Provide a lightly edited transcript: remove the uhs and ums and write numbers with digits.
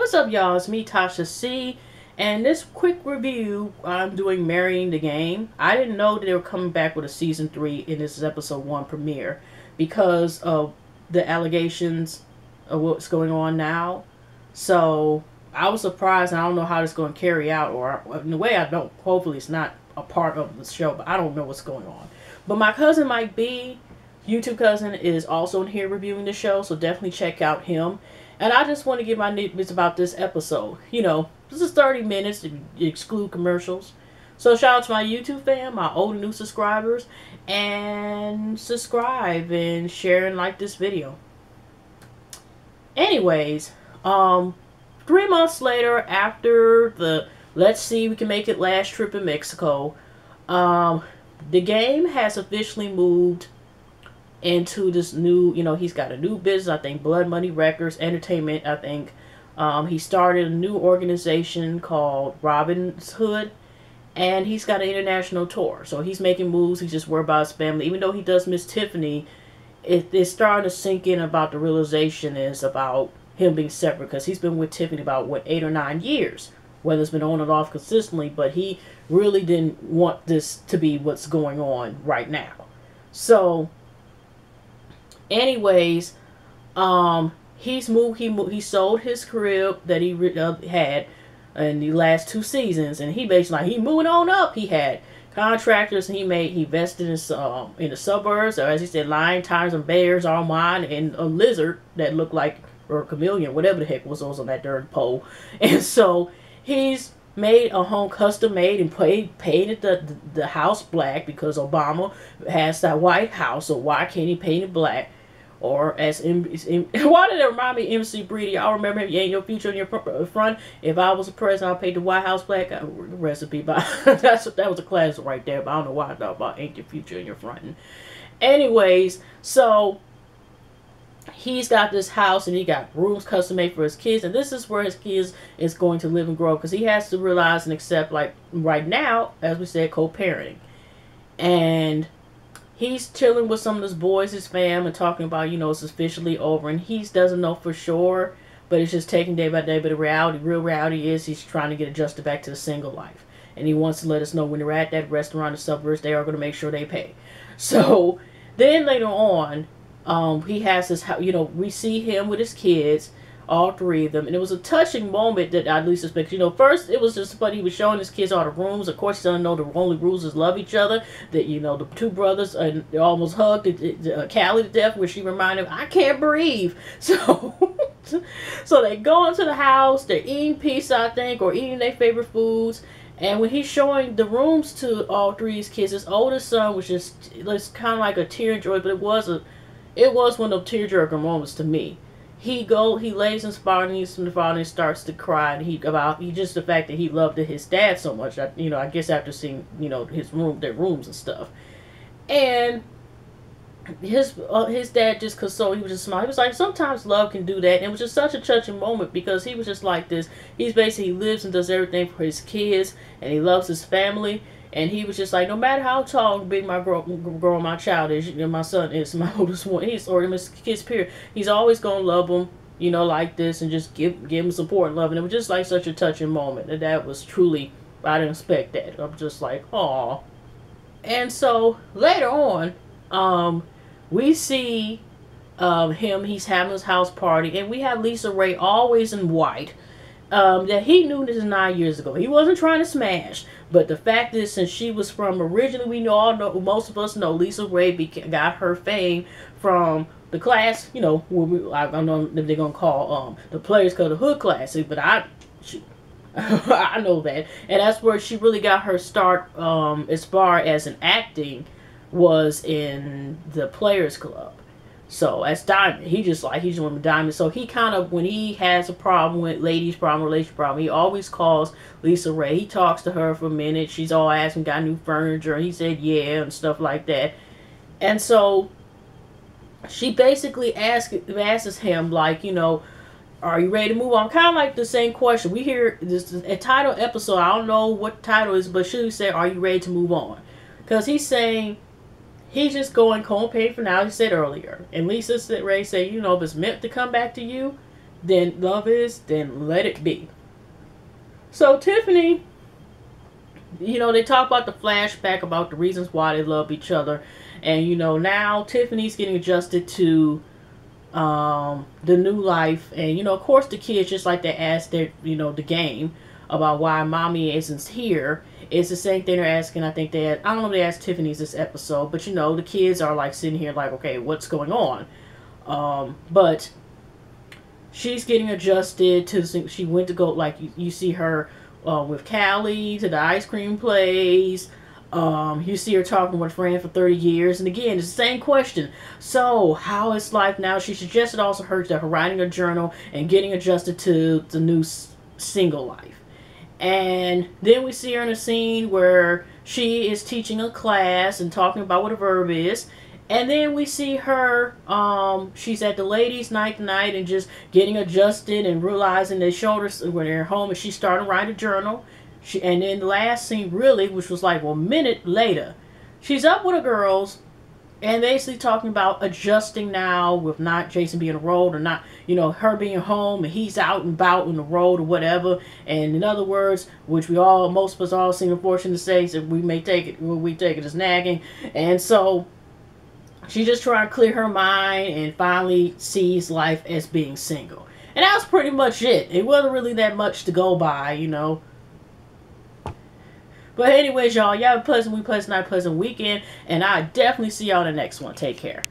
what's up, y'all? It's me, Tasha C. And this quick review, I'm doing Marrying the Game. I didn't know that they were coming back with a season 3 in this episode 1 premiere because of the allegations of what's going on now. So I was surprised, and I don't know how this is going to carry out, or in a way I don't. Hopefully it's not a part of the show, but I don't know what's going on. But my cousin Mike B, YouTube cousin, is also in here reviewing the show, so definitely check out him. And I just want to give my nitpicks about this episode. You know, this is 30 minutes to exclude commercials. So shout out to my YouTube fam, my old and new subscribers, and subscribe and share and like this video. Anyways, 3 months later, after the let's see we can make it last trip in Mexico, the game has officially moved into this new, he's got a new business, I think, Blood Money Records Entertainment, I think. He started a new organization called Robin's Hood, and he's got an international tour. So he's making moves. He's just worried about his family. Even though he does miss Tiffany, it's starting to sink in about the realization is about him being separate, because he's been with Tiffany about, 8 or 9 years. Whether it's been on and off consistently, but he really didn't want this to be what's going on right now. So anyways, he sold his crib that he had in the last 2 seasons, and he basically, like, he moving on up. He had contractors, and he invested in the suburbs, or as he said, lion, tigers, and bears all mine, and a lizard that looked like, or a chameleon, whatever the heck was on that darn pole. And so he's made a home custom made and painted the house black, because Obama has that White House, so why can't he paint it black? Or as why did it remind me of MC Breedy? Y'all remember him? You ain't your future in your front. If I was a president, I'll paint the White House black. Recipe, but that was a class right there. But I don't know why I thought about ain't your future in your front. And anyways, so he's got this house, and he got rooms custom made for his kids, and this is where his kids is going to live and grow, because he has to realize and accept, like right now, as we said, co-parenting. And he's chilling with some of his boys, his fam, and talking about, it's officially over, and he doesn't know for sure, but it's just taking day by day. But the real reality is he's trying to get adjusted back to the single life, and he wants to let us know when they're at that restaurant in the suburbs, they are going to make sure they pay. So then later on, he has this, we see him with his kids, all 3 of them, and it was a touching moment that I at least expected. First it was just funny, he was showing his kids all the rooms. Of course, he doesn't know the only rules is love each other. That, the 2 brothers, and they almost hugged Callie to death, where she reminded him, I can't breathe. So so they go into the house, they're eating pizza, I think, or eating their favorite foods. And when he's showing the rooms to all 3 of his kids, his oldest son was just, it's kind of like a tear joy, but it was one of the tearjerker moments to me. He lays in spot, and he's from the father, and he starts to cry, and just the fact that he loved his dad so much. I guess after seeing, their rooms and stuff. And his dad just consoled. He was just smiling. He was like, sometimes love can do that. And it was just such a touching moment, because he was just like this. He lives and does everything for his kids, and he loves his family. And he was just like, no matter how tall and big my my child is, my son is, my oldest one, or his kids, period, he's always going to love them, like this, and just give him support and love. And it was just like such a touching moment. And that was truly, I didn't expect that. I'm just like, aw. And so later on, we see him, he's having his house party, and we have Lisa Raye, always in white. That he knew this 9 years ago. He wasn't trying to smash, but the fact is, since she was from, originally, most of us know Lisa Raye got her fame from the class, I don't know if they're gonna call the Players Club the Hood Classic, but I know that, and that's where she really got her start, as far as an acting, was in the Players Club. So as Diamond, he's doing Diamond. So he kind of, when he has a problem with relationship problem, he always calls Lisa Raye. He talks to her for a minute. She's all asking, got new furniture, and he said yeah, and stuff like that. And so she basically asks him, like, are you ready to move on? Kind of like the same question. We hear this a title episode. I don't know what the title is, but she said, are you ready to move on? Because he's saying, he's just going cold paid for now, he said earlier. And Lisa Raye said, if it's meant to come back to you, then love is, then let it be. So Tiffany, they talk about the flashback about the reasons why they love each other. And, now Tiffany's getting adjusted to the new life. And, of course, the kids, just like they asked their, the game about why mommy isn't here. It's the same thing they're asking. I think I don't know if they asked Tiffany's this episode, but, the kids are like sitting here like, okay, what's going on? But she's getting adjusted to, she went to go, like, you see her with Callie to the ice cream place. You see her talking with a friend for 30 years. And again, it's the same question. So, how is life now? She suggested also her writing a journal and getting adjusted to the new single life. And then we see her in a scene where she is teaching a class and talking about what a verb is. And then we see her, she's at the ladies' night tonight and just getting adjusted and realizing they showed her when they're home, and she started to write a journal. And then the last scene, really, which was like a minute later, she's up with the girls and basically talking about adjusting now with not Jason being on the road, or not, her being home and he's out and about on the road or whatever. And in other words, which most of us all seem unfortunate to say, so we take it as nagging. And so she's just trying to clear her mind and finally sees life as being single. And that was pretty much it. It wasn't really that much to go by, But anyways, y'all have a pleasant weekend, and I definitely see y'all in the next one. Take care.